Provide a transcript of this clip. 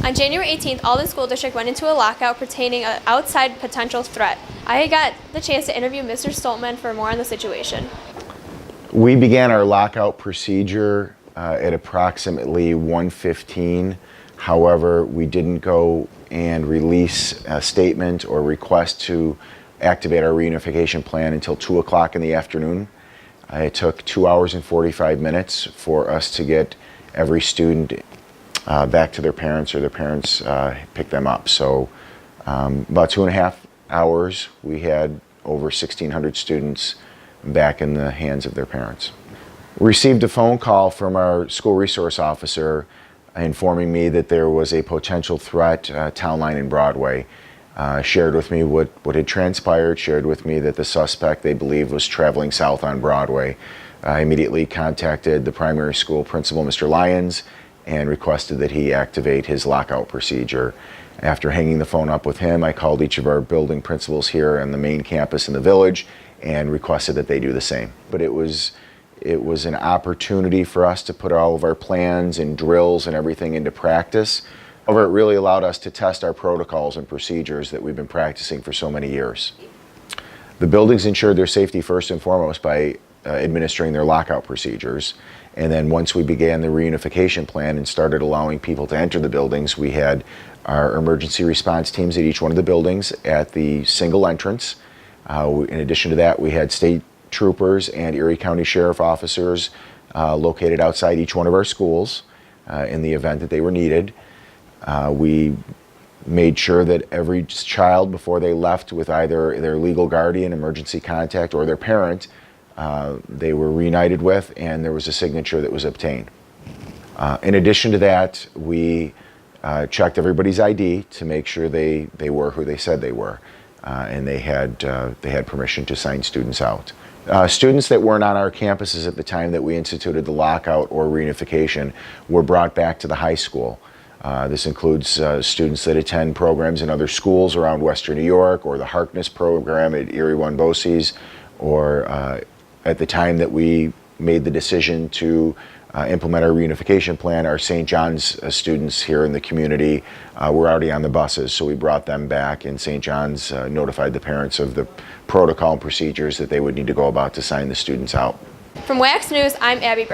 On January 18th, Alden School District went into a lockout pertaining an outside potential threat. I got the chance to interview Mr. Stoltman for more on the situation. We began our lockout procedure at approximately 1:15. However, we didn't go and release a statement or request to activate our reunification plan until 2 o'clock in the afternoon. It took 2 hours and 45 minutes for us to get every student back to their parents, or their parents picked them up. So about 2.5 hours, we had over 1,600 students back in the hands of their parents. We received a phone call from our school resource officer informing me that there was a potential threat town line in Broadway. Shared with me what had transpired, shared with me that the suspect, they believe, was traveling south on Broadway. I immediately contacted the primary school principal, Mr. Lyons, and requested that he activate his lockout procedure. After hanging the phone up with him, I called each of our building principals here on the main campus in the village and requested that they do the same. But it was an opportunity for us to put all of our plans and drills and everything into practice. However, it really allowed us to test our protocols and procedures that we've been practicing for so many years. The buildings ensured their safety first and foremost by administering their lockout procedures. And then once we began the reunification plan and started allowing people to enter the buildings, we had our emergency response teams at each one of the buildings at the single entrance. In addition to that, we had state troopers and Erie County Sheriff officers located outside each one of our schools in the event that they were needed. We made sure that every child, before they left with either their legal guardian, emergency contact, or their parent, they were reunited with, and there was a signature that was obtained. In addition to that, we checked everybody's ID to make sure they were who they said they were, and they had permission to sign students out. Students that weren't on our campuses at the time that we instituted the lockout or reunification were brought back to the high school. This includes students that attend programs in other schools around Western New York, or the Harkness program at Erie One BOCES, or at the time that we made the decision to implement our reunification plan, our St. John's students here in the community were already on the buses, so we brought them back, and St. John's notified the parents of the protocol and procedures that they would need to go about to sign the students out. From Wax News, I'm Abby Brown.